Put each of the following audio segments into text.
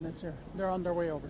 That's here. They're on their way over.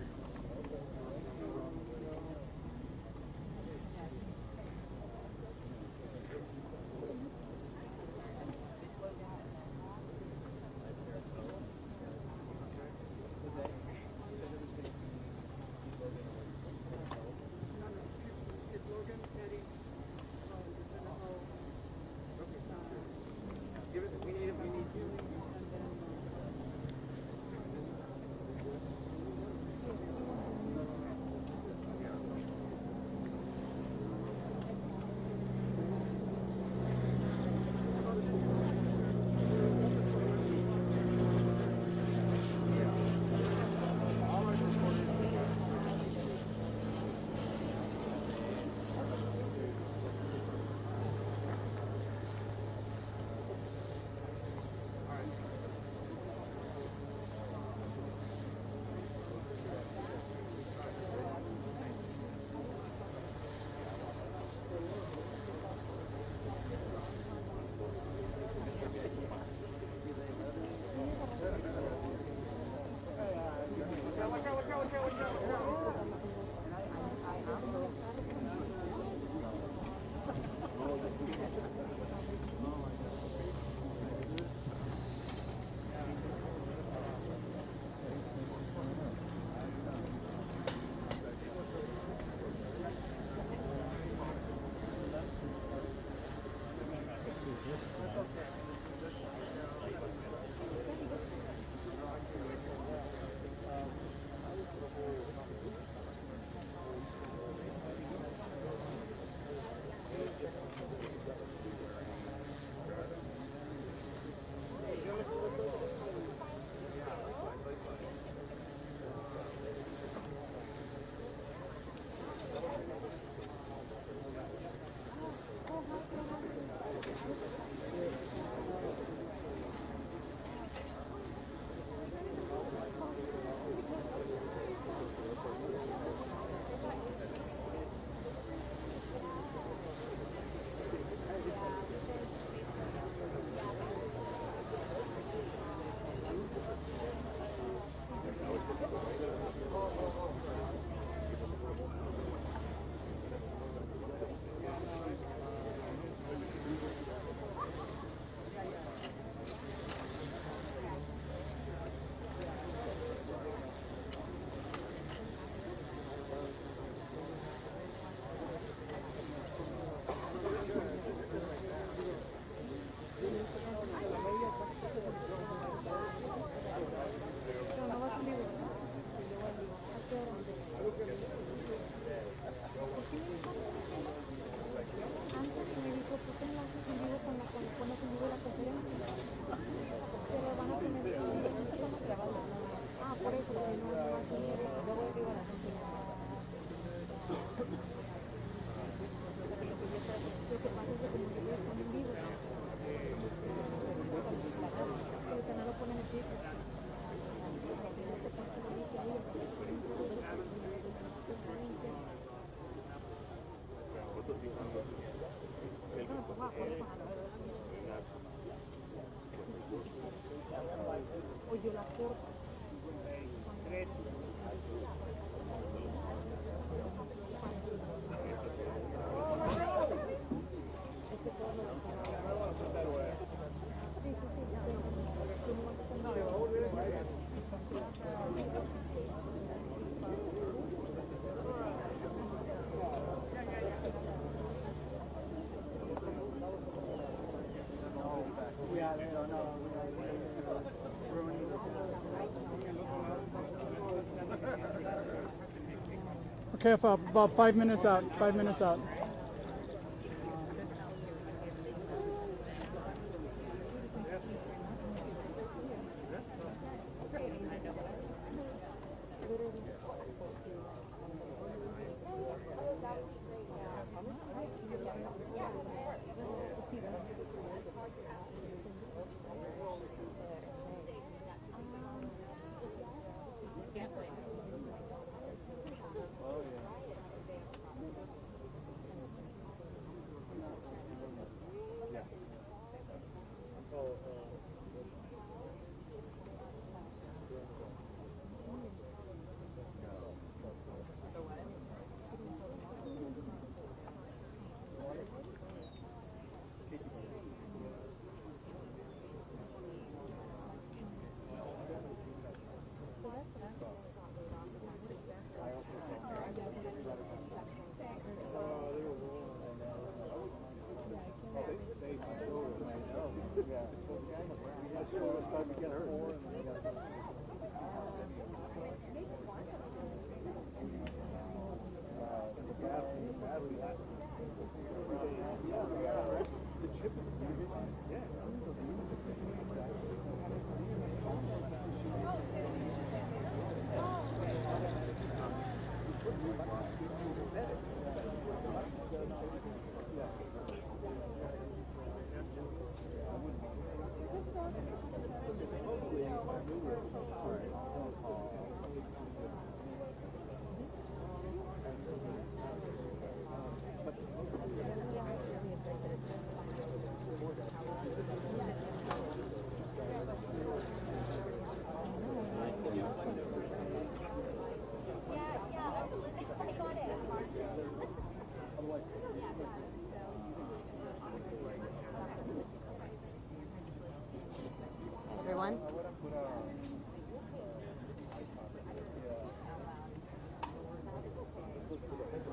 Okay, about 5 minutes out. 5 minutes out.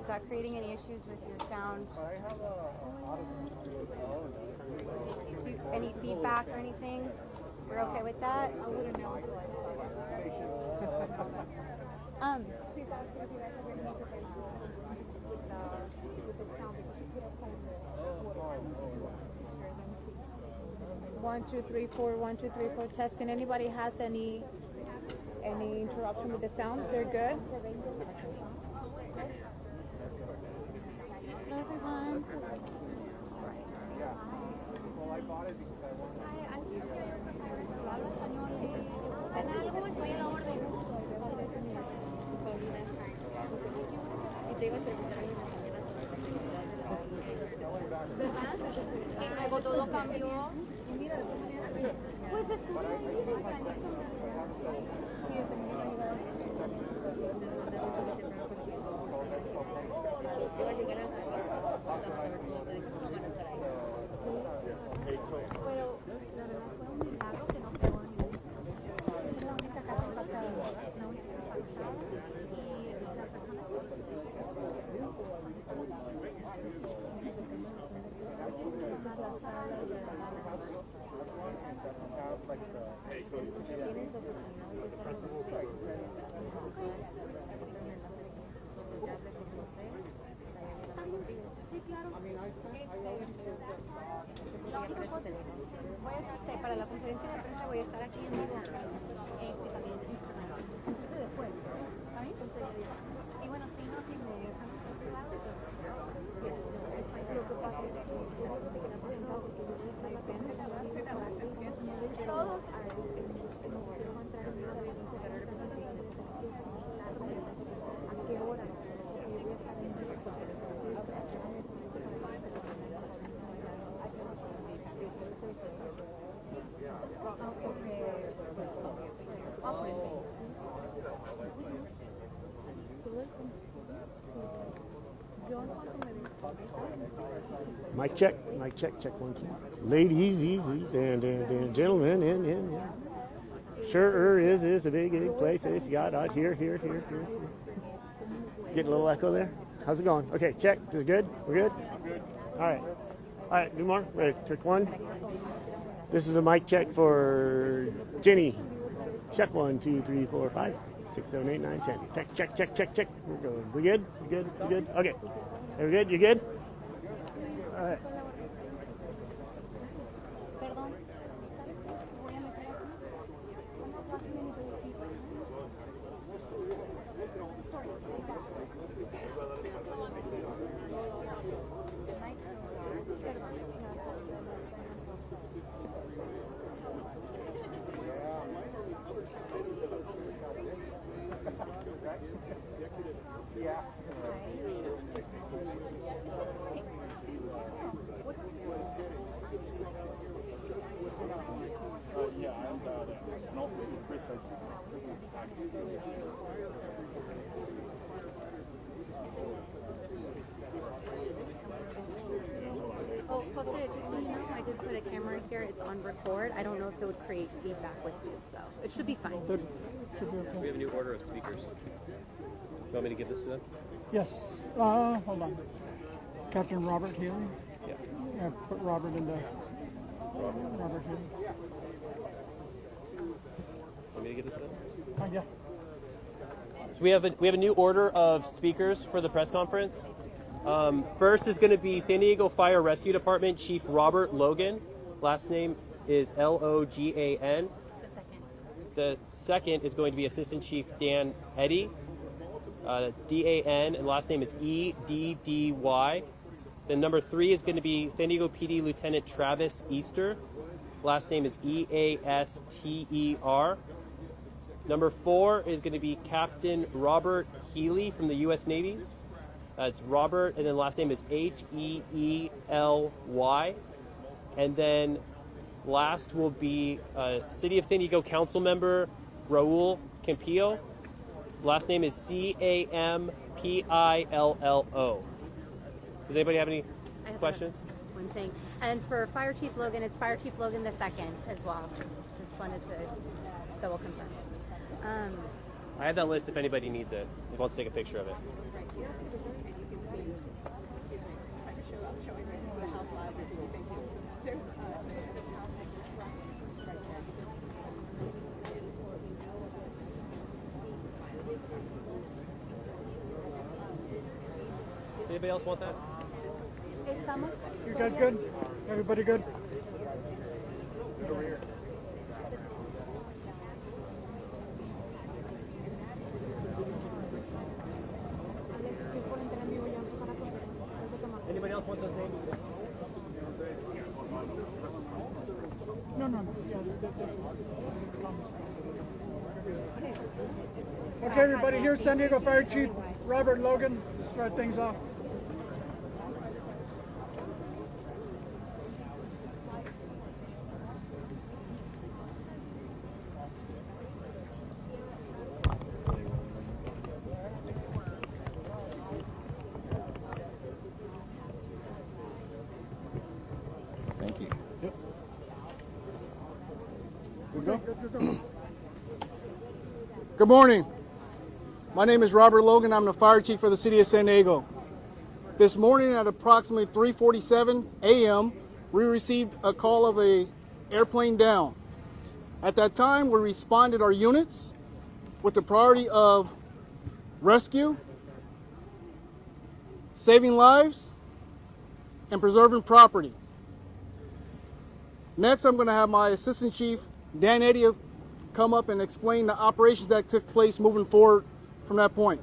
that creating any issues with your sound? Any feedback or anything? We're okay with that? I wouldn't know until I saw it. One, two, three, four. 1, 2, 3, 4. Testing. Anybody has any interruption with the sound? They're good. Hello, everyone. Well, I bought it because I wanted. Y luego todo cambió. Pues estuve pero la verdad fue un milagro que no pegó ningún. Es la única casa impactada, la única impactada y la persona Sí, claro. Voy a estar para la conferencia de prensa, voy a estar aquí en vivo. Sí, también. Entonces después. ¿Está bien? Y bueno, si no, si me dejan privado, lo que pasa es que todos ¿a qué hora? Mic check, check 1, 2. Ladies, and gentlemen, and. Sure is a big place. It's got out here. Getting a little echo there. How's it going? Okay, check. Is it good? We're good? I'm good. All right, do more. Ready, check 1. This is a mic check for Jenny. Check 1, 2, 3, 4, 5, 6, 7, 8, 9, 10. Check. We're good. We good? You good? Okay. Are we good? You good? All right. Yeah. Oh, Jose, just so you know, I did put a camera here. It's on record. I don't know if it would create feedback with this, though. It should be fine. Should be okay. We have a new order of speakers. You want me to give this to them? Yes. Hold on. Captain Robert Healy. Yeah. Put Robert in the. Robert Healy. Want me to give this to them? Yeah. So we have a new order of speakers for the press conference. First is going to be San Diego Fire Rescue Department Chief Robert Logan. Last name is Logan. The second is going to be Assistant Chief Dan Eddy. That's Dan, and last name is Eddy. Then number 3 is going to be San Diego PD Lieutenant Travis Easter. Last name is Easter. Number 4 is going to be Captain Robert Healy from the U.S. Navy. It's Robert, and then last name is Heely. And then last will be City of San Diego Council Member Raul Campillo. Last name is Campillo. Does anybody have any questions? One thing. And for Fire Chief Logan, it's Fire Chief Logan II as well. Just wanted to double confirm. I have that list if anybody needs it. If wants to take a picture of it. Anybody else want that? Estamos. You guys good? Everybody good? Anybody else want those names? No. Okay, everybody, here's San Diego Fire Chief Robert Logan. Start things off. Thank you. Good morning. My name is Robert Logan. I'm the fire chief for the city of San Diego. This morning at approximately 3:47 a.m., we received a call of a airplane down. At that time, we responded our units with the priority of rescue, saving lives, and preserving property. Next, I'm going to have my Assistant Chief, Dan Eddy, come up and explain the operations that took place moving forward from that point.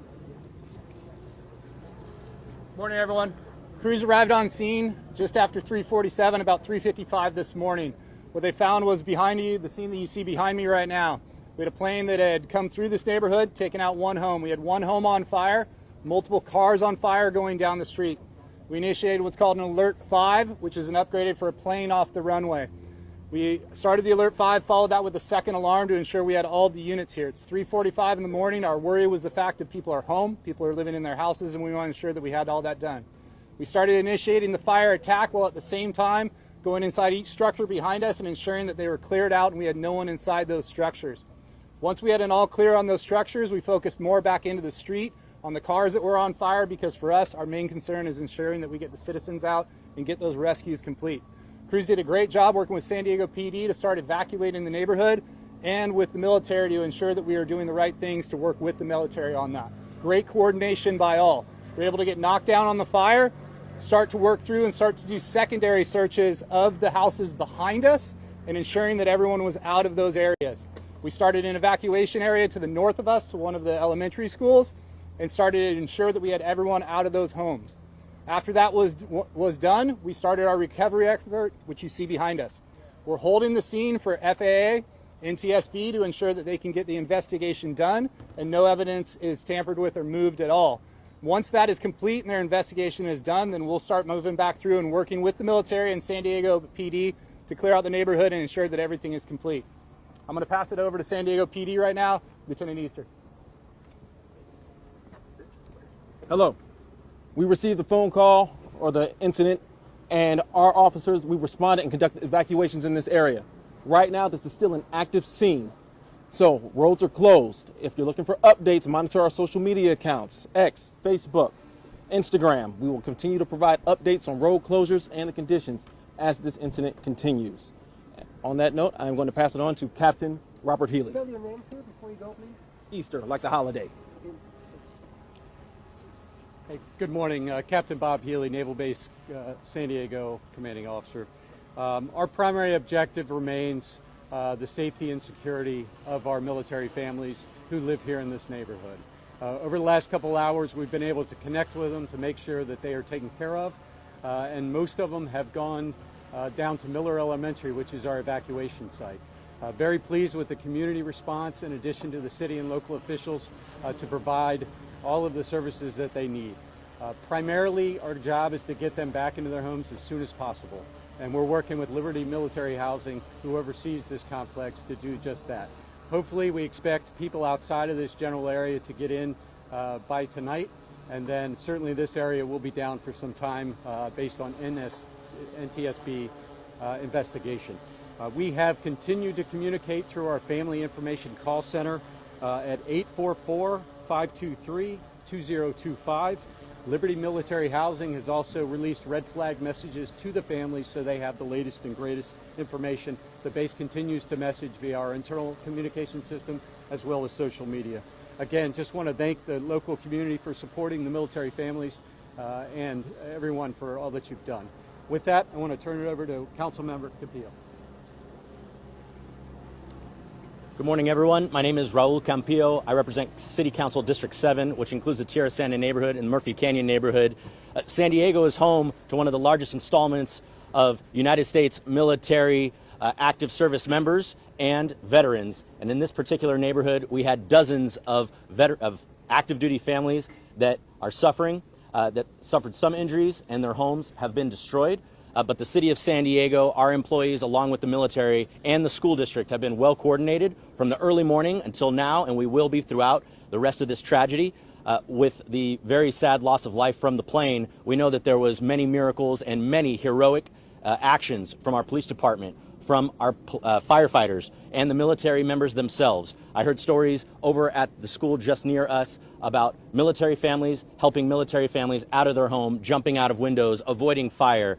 Morning, everyone. Crews arrived on scene just after 3:47, about 3:55 this morning. What they found was behind you, the scene that you see behind me right now. We had a plane that had come through this neighborhood, taken out one home. We had one home on fire, multiple cars on fire going down the street. We initiated what's called an Alert 5, which is an upgraded for a plane off the runway. We started the Alert 5, followed that with a second alarm to ensure we had all the units here. It's 3:45 in the morning. Our worry was the fact that people are home, people are living in their houses, and we want to ensure that we had all that done. We started initiating the fire attack while at the same time going inside each structure behind us and ensuring that they were cleared out and we had no one inside those structures. Once we had an all clear on those structures, we focused more back into the street on the cars that were on fire, because for us, our main concern is ensuring that we get the citizens out and get those rescues complete. Crews did a great job working with San Diego PD to start evacuating the neighborhood and with the military to ensure that we are doing the right things to work with the military on that. Great coordination by all. We were able to get knocked down on the fire, start to work through and start to do secondary searches of the houses behind us and ensuring that everyone was out of those areas. We started an evacuation area to the north of us to one of the elementary schools and started to ensure that we had everyone out of those homes. After that was done, we started our recovery effort, which you see behind us. We're holding the scene for FAA and TSB to ensure that they can get the investigation done and no evidence is tampered with or moved at all. Once that is complete and their investigation is done, then we'll start moving back through and working with the military and San Diego PD to clear out the neighborhood and ensure that everything is complete. I'm going to pass it over to San Diego PD right now, Lieutenant Easter. Hello. We received the phone call or the incident, and our officers, we responded and conducted evacuations in this area. Right now, this is still an active scene. So roads are closed. If you're looking for updates, monitor our social media accounts, X, Facebook, Instagram. We will continue to provide updates on road closures and the conditions as this incident continues. On that note, I'm going to pass it on to Captain Robert Healy. Spell your name, sir, before you go, please. Easter, like the holiday. Hey, good morning. Captain Bob Healy, Naval Base San Diego Commanding Officer. Our primary objective remains the safety and security of our military families who live here in this neighborhood. Over the last couple hours, we've been able to connect with them to make sure that they are taken care of, and most of them have gone down to Miller Elementary, which is our evacuation site. Very pleased with the community response, in addition to the city and local officials, to provide all of the services that they need. Primarily, our job is to get them back into their homes as soon as possible. And we're working with Liberty Military Housing, who oversees this complex, to do just that. Hopefully, we expect people outside of this general area to get in by tonight. And then certainly this area will be down for some time based on NTSB investigation. We have continued to communicate through our Family Information Call Center at 844-523-2025. Liberty Military Housing has also released red flag messages to the families so they have the latest and greatest information. The base continues to message via our internal communication system as well as social media. Again, just want to thank the local community for supporting the military families and everyone for all that you've done. With that, I want to turn it over to Councilmember Campillo. Good morning, everyone. My name is Raul Campillo. I represent City Council District 7, which includes the Tierra Santa neighborhood and Murphy Canyon neighborhood. San Diego is home to one of the largest installments of United States military active service members and veterans. And in this particular neighborhood, we had dozens of active duty families that are suffering, that suffered some injuries, and their homes have been destroyed. But the city of San Diego, our employees, along with the military and the school district, have been well coordinated from the early morning until now, and we will be throughout the rest of this tragedy. With the very sad loss of life from the plane, we know that there was many miracles and many heroic actions from our police department, from our firefighters, and the military members themselves. I heard stories over at the school just near us about military families helping military families out of their home, jumping out of windows, avoiding fire.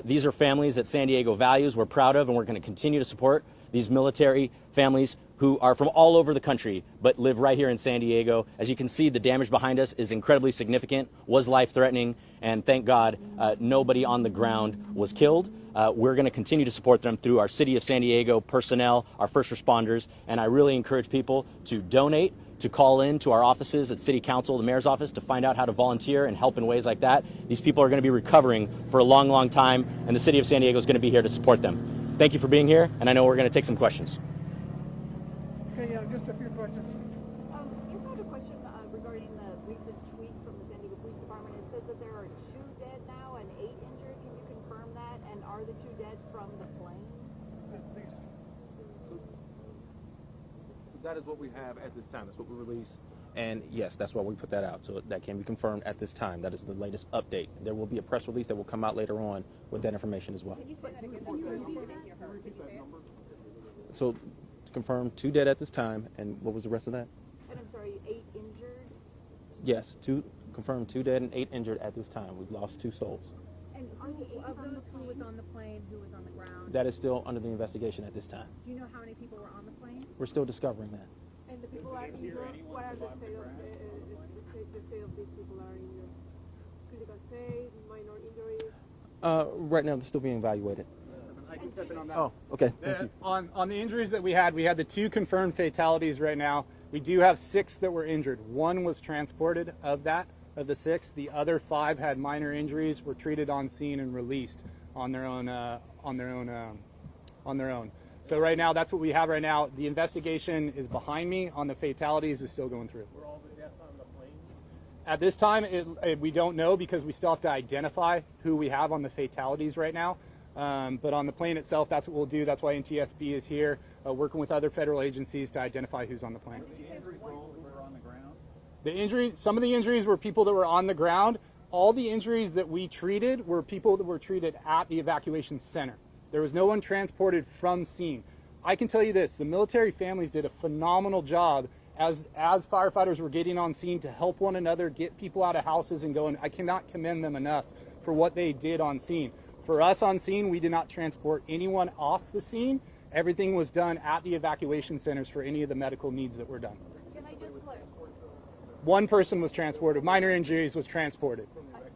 These are families that San Diego values, we're proud of, and we're going to continue to support these military families who are from all over the country but live right here in San Diego. As you can see, the damage behind us is incredibly significant, was life-threatening, and thank God nobody on the ground was killed. We're going to continue to support them through our City of San Diego personnel, our first responders, and I really encourage people to donate, to call in to our offices at City Council, the Mayor's office, to find out how to volunteer and help in ways like that. These people are going to be recovering for a long, long time, and the City of San Diego is going to be here to support them. Thank you for being here, and I know we're going to take some questions. Okay, yeah, just a few questions. You had a question regarding the recent tweet from the San Diego Police Department. It says that there are 2 dead now and 8 injured. Can you confirm that? And are the 2 dead from the plane? So that is what we have at this time. That's what we release. And yes, that's why we put that out. So that can be confirmed at this time. That is the latest update. There will be a press release that will come out later on with that information as well. So to confirm 2 dead at this time. And what was the rest of that? And I'm sorry, 8 injured? Yes, confirmed 2 dead and 8 injured at this time. We've lost 2 souls. And of those who was on the plane, who was on the ground? That is still under the investigation at this time. Do you know how many people were on the plane? We're still discovering that. And the people are injured? What are the state of these people are injured? Critical state, minor injuries? Right now, they're still being evaluated. I can step in on that. Oh, okay. Thank you. On the injuries that we had the 2 confirmed fatalities right now. We do have 6 that were injured. 1 was transported of the 6. The other 5 had minor injuries, were treated on scene and released on their own. So right now, that's what we have right now. The investigation is behind me on the fatalities is still going through. Were all the deaths on the plane? At this time, we don't know because we still have to identify who we have on the fatalities right now. But on the plane itself, that's what we'll do. That's why NTSB is here, working with other federal agencies to identify who's on the plane. Some of the injuries were people that were on the ground. All the injuries that we treated were people that were treated at the evacuation center. There was no one transported from scene. I can tell you this, the military families did a phenomenal job as firefighters were getting on scene to help one another, get people out of houses and going. I cannot commend them enough for what they did on scene. For us on scene, we did not transport anyone off the scene. Everything was done at the evacuation centers for any of the medical needs that were done. Can I just clarify? 1 person was transported. Minor injuries was transported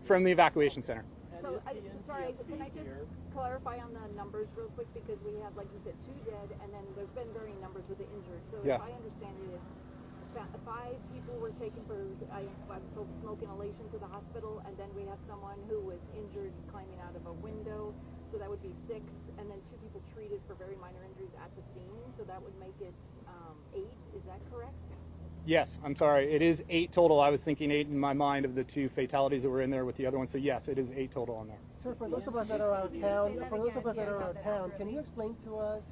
from the evacuation center. So, sorry, can I just clarify on the numbers real quick? Because we have, like you said, 2 dead, and then there's been varying numbers with the injured. So Yeah. if I understand it, 5 people were taken for smoke inhalation to the hospital, and then we have someone who was injured climbing out of a window. So that would be 6, and then 2 people treated for very minor injuries at the scene. So that would make it 8. Is that correct? Yes, I'm sorry. It is 8 total. I was thinking 8 in my mind of the 2 fatalities that were in there with the other one. So yes, it is 8 total on there. Sir, for those of us that are out of town, can you explain to us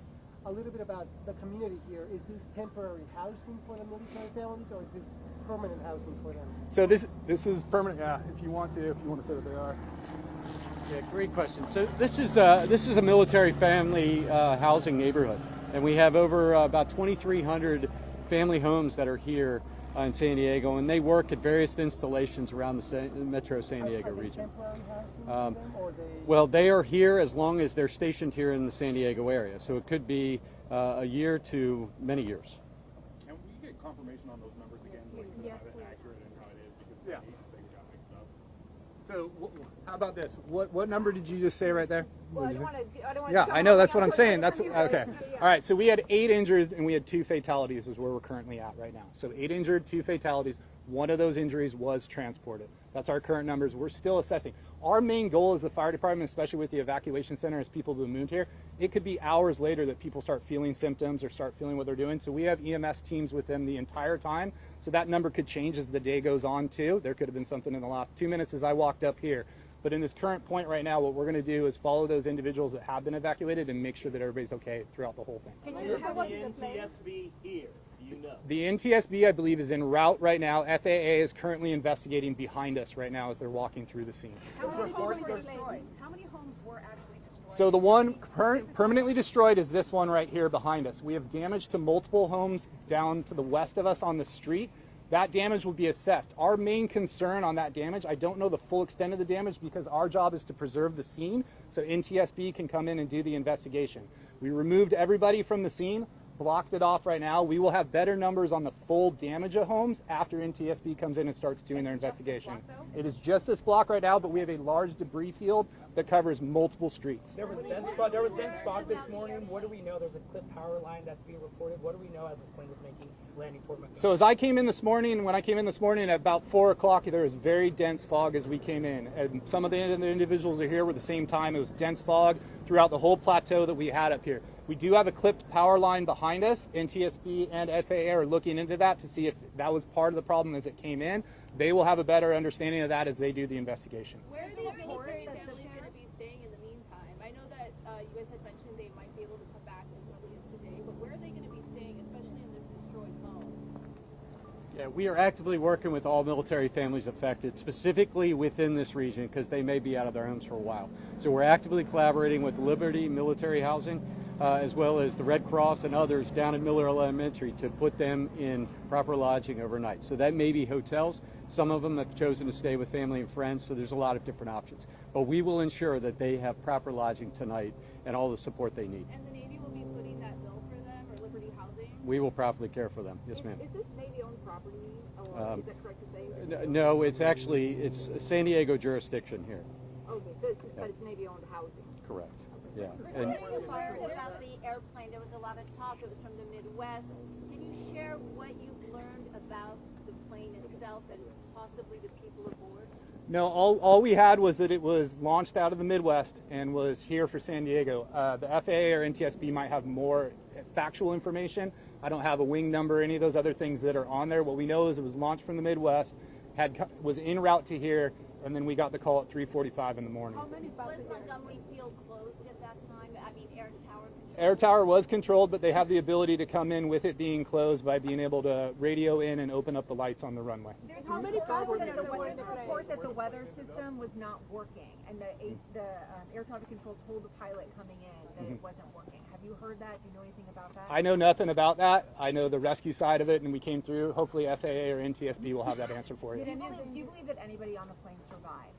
a little bit about the community here? Is this temporary housing for the military families, or is this permanent housing for them? So this is permanent. Yeah, if you want to say what they are. Yeah, great question. So this is a military family housing neighborhood, and we have over about 2,300 family homes that are here in San Diego, and they work at various installations around the Metro San Diego region. Well, they are here as long as they're stationed here in the San Diego area, so it could be a year to many years. Can we get confirmation on those numbers again? Like, Yes, how accurate and how it is, because Yeah. things got mixed up. So So how about this? What number did you just say right there? Well, I don't want to. Yeah, I know. That's what I'm saying. That's okay. All right. So we had 8 injured and we had 2 fatalities is where we're currently at right now. So 8 injured, 2 fatalities. One of those injuries was transported. That's our current numbers. We're still assessing. Our main goal as the fire department, especially with the evacuation center, as people who moved here, it could be hours later that people start feeling symptoms or start feeling what they're doing. So we have EMS teams with them the entire time. So that number could change as the day goes on too. There could have been something in the last 2 minutes as I walked up here. But in this current point right now, what we're going to do is follow those individuals that have been evacuated and make sure that everybody's okay throughout the whole thing. NTSB here? Do you know? The NTSB, I believe, is en route right now. FAA is currently investigating behind us right now as they're walking through the scene. How many homes were destroyed? How many homes were actually destroyed? So the one permanently destroyed is this one right here behind us. We have damage to multiple homes down to the west of us on the street. That damage will be assessed. Our main concern on that damage, I don't know the full extent of the damage because our job is to preserve the scene so NTSB can come in and do the investigation. We removed everybody from the scene, blocked it off right now. We will have better numbers on the full damage of homes after NTSB comes in and starts doing their investigation. It is just this block right now, but we have a large debris field that covers multiple streets. There was dense fog this morning. What do we know? There's a clipped power line that's being reported. What do we know as this plane was making landing toward Montgomery? So as I came in this morning, when I came in this morning at about 4 o'clock, there was very dense fog as we came in. And some of the individuals are here were the same time. It was dense fog throughout the whole plateau that we had up here. We do have a clipped power line behind us. NTSB and FAA are looking into that to see if that was part of the problem as it came in. They will have a better understanding of that as they do the investigation. Where are the military families going to be staying in the meantime? I know that you guys had mentioned they might be able to come back as early as today, but where are they going to be staying, especially in this destroyed home? Yeah, we are actively working with all military families affected, specifically within this region, because they may be out of their homes for a while. So we're actively collaborating with Liberty Military Housing, as well as the Red Cross and others down at Miller Elementary to put them in proper lodging overnight. So that may be hotels. Some of them have chosen to stay with family and friends, so there's a lot of different options. But we will ensure that they have proper lodging tonight and all the support they need. And the Navy will be putting that bill for them, or Liberty Housing? We will properly care for them. Yes, ma'am. Is this Navy-owned property, or is that correct to say? No, it's San Diego jurisdiction here. Okay, but it's Navy-owned housing. Correct. Yeah. And you learned about the airplane. There was a lot of talk. It was from the Midwest. Can you share what you've learned about the plane itself and possibly the people aboard? No, all we had was that it was launched out of the Midwest and was here for San Diego. The FAA or NTSB might have more factual information. I don't have a wing number or any of those other things that are on there. What we know is it was launched from the Midwest, was en route to here, and then we got the call at 3:45 in the morning. How many was Montgomery Field closed at that time? I mean, Air Tower controlled? Air Tower was controlled, but they have the ability to come in with it being closed by being able to radio in and open up the lights on the runway. How many report that the weather system was not working, and the air traffic control told the pilot coming in that it wasn't working. Have you heard that? Do you know anything about that? I know nothing about that. I know the rescue side of it, and we came through. Hopefully FAA or NTSB will have that answer for you. Do you believe that anybody on the plane survived?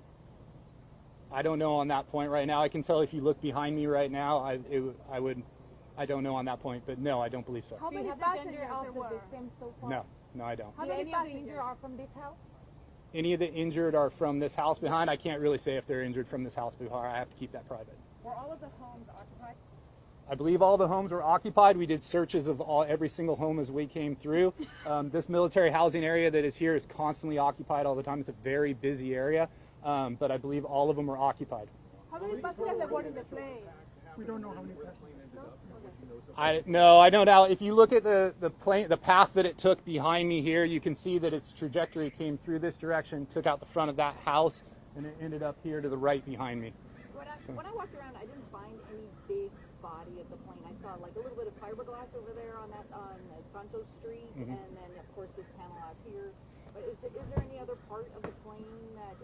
I don't know on that point right now. I can tell if you look behind me right now, I don't know on that point, but no, I don't believe so. How many passengers of the victims so far? No, I don't. How many of the injured are from this house? Any of the injured are from this house behind. I can't really say if they're injured from this house behind. I have to keep that private. Were all of the homes occupied? I believe all the homes were occupied. We did searches of every single home as we came through. This military housing area that is here is constantly occupied all the time. It's a very busy area, but I believe all of them were occupied. How many passengers were in the plane? We don't know how many passengers. I don't know. If you look at the path that it took behind me here, you can see that its trajectory came through this direction, took out the front of that house, and it ended up here to the right behind me. When I walked around, I didn't find any big body of the plane. I saw like a little bit of fiberglass over there on Santos Street, and then of course this panel out here. But is there any other part of the plane that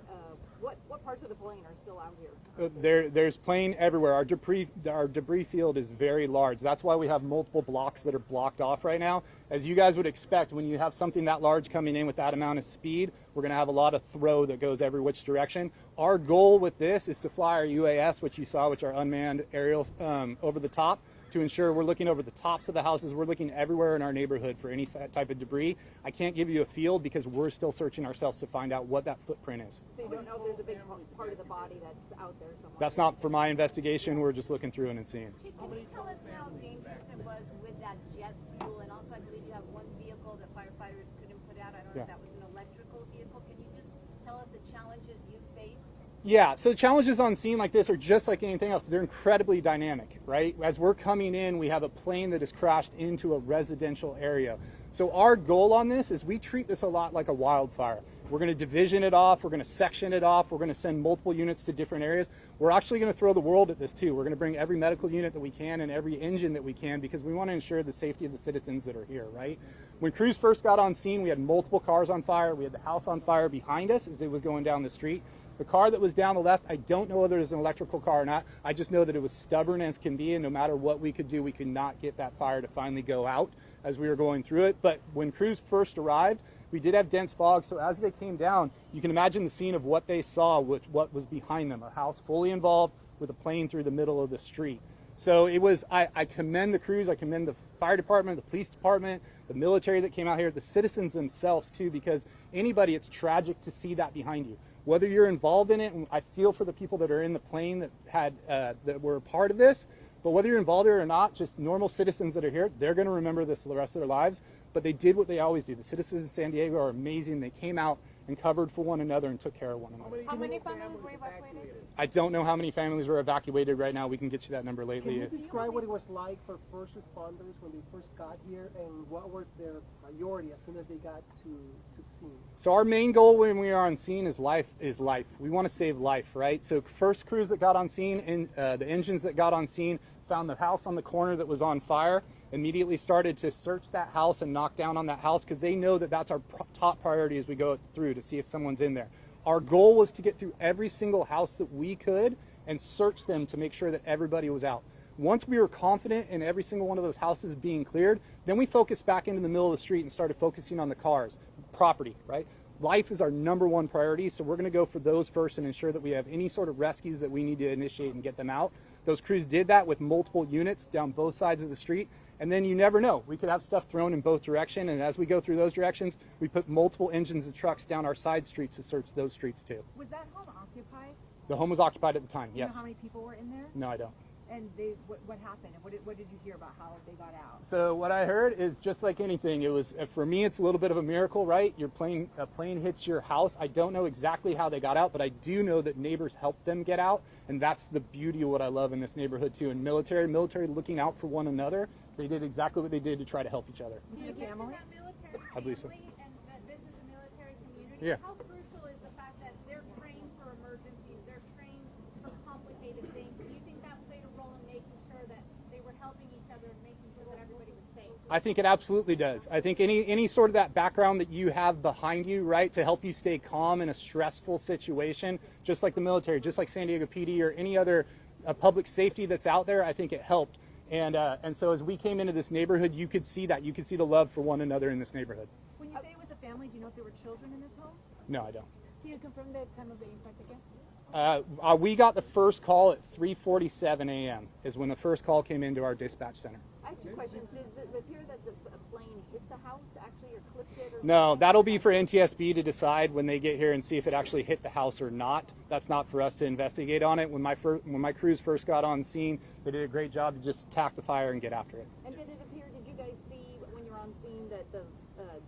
what parts of the plane are still out here? There's plane everywhere. Our debris field is very large. That's why we have multiple blocks that are blocked off right now. As you guys would expect, when you have something that large coming in with that amount of speed, we're going to have a lot of throw that goes every which direction. Our goal with this is to fly our UAS, which you saw, which are unmanned aerials over the top. to ensure we're looking over the tops of the houses. We're looking everywhere in our neighborhood for any type of debris. I can't give you a field because we're still searching ourselves to find out what that footprint is. So you don't know if there's a big part of the body that's out there somewhere? That's not for my investigation. We're just looking through it and seeing. Chief, can you tell us how dangerous it was with that jet fuel? And also, I believe you have one vehicle that firefighters couldn't put out. I don't know if that was an electrical vehicle. Can you just tell us the challenges you faced? Yeah, so challenges on scene like this are just like anything else. They're incredibly dynamic, right? As we're coming in, we have a plane that has crashed into a residential area. So our goal on this is we treat this a lot like a wildfire. We're going to division it off. We're going to section it off. We're going to send multiple units to different areas. We're actually going to throw the world at this too. We're going to bring every medical unit that we can and every engine that we can because we want to ensure the safety of the citizens that are here, right? When crews first got on scene, we had multiple cars on fire. We had the house on fire behind us as it was going down the street. The car that was down the left, I don't know whether it was an electrical car or not. I just know that it was stubborn as can be, and no matter what we could do, we could not get that fire to finally go out as we were going through it. But when crews first arrived, we did have dense fog, so as they came down, you can imagine the scene of what they saw with what was behind them, a house fully involved with a plane through the middle of the street. So it was, I commend the crews, I commend the fire department, the police department, the military that came out here, the citizens themselves too, because anybody, it's tragic to see that behind you. Whether you're involved in it, and I feel for the people that are in the plane that had that were a part of this, but whether you're involved in it or not, just normal citizens that are here, they're going to remember this the rest of their lives. But they did what they always do. The citizens of San Diego are amazing. They came out and covered for one another and took care of one another. How many families were evacuated? I don't know how many families were evacuated right now. We can get you that number lately. Can you describe what it was like for first responders when they first got here and what was their priority as soon as they got to the scene? So our main goal when we are on scene is life. We want to save life, right? So first crews that got on scene and the engines that got on scene found the house on the corner that was on fire, immediately started to search that house and knock down on that house because they know that that's our top priority as we go through to see if someone's in there. Our goal was to get through every single house that we could and search them to make sure that everybody was out. Once we were confident in every single one of those houses being cleared, then we focused back into the middle of the street and started focusing on the cars, property, right? Life is our number one priority, so we're going to go for those first and ensure that we have any sort of rescues that we need to initiate and get them out. Those crews did that with multiple units down both sides of the street, and then you never know. We could have stuff thrown in both directions, and as we go through those directions, we put multiple engines and trucks down our side streets to search those streets too. Was that home occupied? The home was occupied at the time, Do you yes. know how many people were in there? No, I don't. And what happened? And what did you hear about how they got out? So what I heard is just like anything. It was, for me, it's a little bit of a miracle, right? A plane hits your house. I don't know exactly how they got out, but I do know that neighbors helped them get out, and that's the beauty of what I love in this neighborhood too. And military looking out for one another. They did exactly what they did to try to help each other. Family? I believe so. And that this is a military community. Yeah. How crucial is the fact that they're trained for emergencies, they're trained for complicated things? Do you think that played a role in making sure that they were helping each other and making sure that everybody was safe? I think it absolutely does. I think any sort of that background that you have behind you, right, to help you stay calm in a stressful situation, just like the military, just like San Diego PD or any other public safety that's out there, I think it helped. And so as we came into this neighborhood, you could see that. You could see the love for one another in this neighborhood. When you say it was a family, do you know if there were children in this home? No, I don't. Can you confirm the time of the impact again? We got the first call at 3:47 a.m. is when the first call came into our dispatch center. I have two questions. Does it appear that the plane hit the house actually or clipped it? Or No, that'll be for NTSB to decide when they get here and see if it actually hit the house or not. That's not for us to investigate on it. When my crews first got on scene, they did a great job to just attack the fire and get after it. And did you guys see when you were on scene that the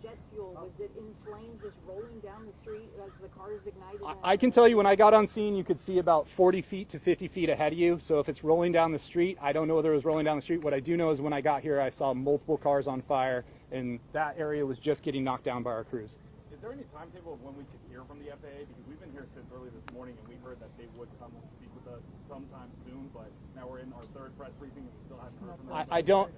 jet fuel, was it in flames just rolling down the street as the cars ignited? I can tell you when I got on scene, you could see about 40 feet to 50 feet ahead of you. So if it's rolling down the street, I don't know whether it was rolling down the street. What I do know is when I got here, I saw multiple cars on fire, and that area was just getting knocked down by our crews. Is there any timetable of when we could hear from the FAA? Because we've been here since early this morning, and we heard that they would come and speak with us sometime soon, but now we're in our third press briefing, and we still haven't heard from them.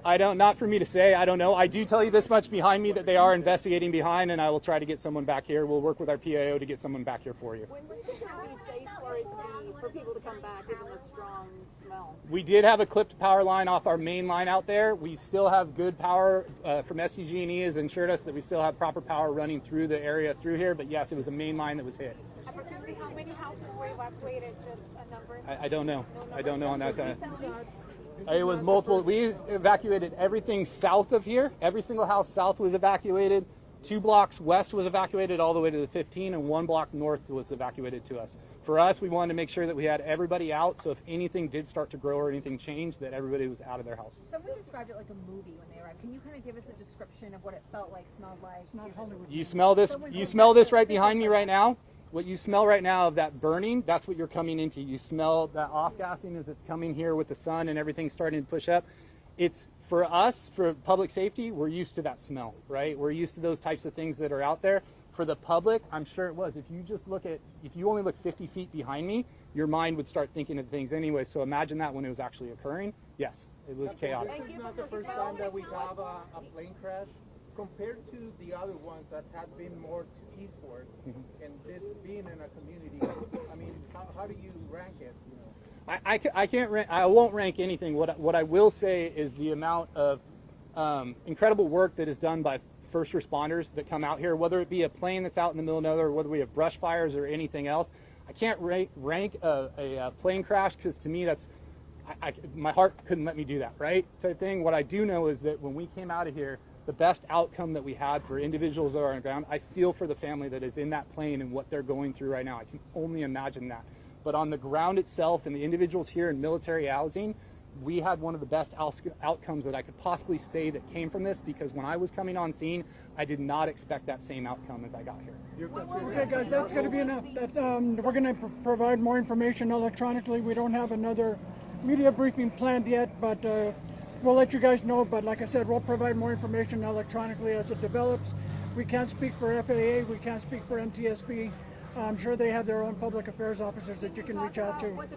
I don't, not for me to say, I don't know. I do tell you this much behind me that they are investigating behind, and I will try to get someone back here. We'll work with our PIO to get someone back here for you. When do you think it would be safe for people to come back given the strong smell? We did have a clipped power line off our main line out there. We still have good power from SDG&E has assured us that we still have proper power running through the area through here, but yes, it was a main line that was hit. Approximately how many houses were evacuated? Just a number? I don't know. I don't know on that side. It was multiple. We evacuated everything south of here. Every single house south was evacuated. 2 blocks west was evacuated all the way to the 15, and 1 block north was evacuated to us. For us, we wanted to make sure that we had everybody out, so if anything did start to grow or anything changed, that everybody was out of their houses. Someone described it like a movie when they arrived. Can you kind of give us a description of what it felt like, smelled like? It's not Hollywood. You smell this? You smell this right behind me right now? What you smell right now of that burning, that's what you're coming into. You smell that off-gassing as it's coming here with the sun and everything starting to push up. It's, for us, for public safety, we're used to that smell, right? We're used to those types of things that are out there. For the public, I'm sure it was. If you only look 50 feet behind me, your mind would start thinking of things anyway. So imagine that when it was actually occurring. Yes, it was chaotic. This is not the first time that we have a plane crash. Compared to the other ones that had been more to eastward, and this being in a community, I mean, how do you rank it? You know? I can't rank. I won't rank anything. What I will say is the amount of incredible work that is done by first responders that come out here, whether it be a plane that's out in the middle of nowhere, whether we have brush fires or anything else. I can't rank a plane crash because to me that's my heart couldn't let me do that, right? Type thing. What I do know is that when we came out of here, the best outcome that we had for individuals that are on the ground, I feel for the family that is in that plane and what they're going through right now. I can only imagine that. But on the ground itself and the individuals here in military housing, we had one of the best outcomes that I could possibly say that came from this, because when I was coming on scene, I did not expect that same outcome as I got here. Okay, guys, that's going to be enough. We're going to provide more information electronically. We don't have another media briefing planned yet, but we'll let you guys know. But like I said, we'll provide more information electronically as it develops. We can't speak for FAA. We can't speak for NTSB. I'm sure they have their own public affairs officers that you can reach out to.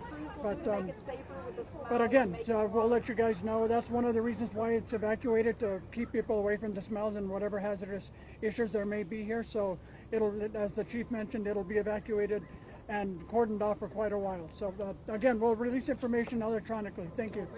But again, we'll let you guys know. That's one of the reasons why it's evacuated, to keep people away from the smells and whatever hazardous issues there may be here. So it'll, as the chief mentioned, it'll be evacuated and cordoned off for quite a while. So again, we'll release information electronically. Thank you.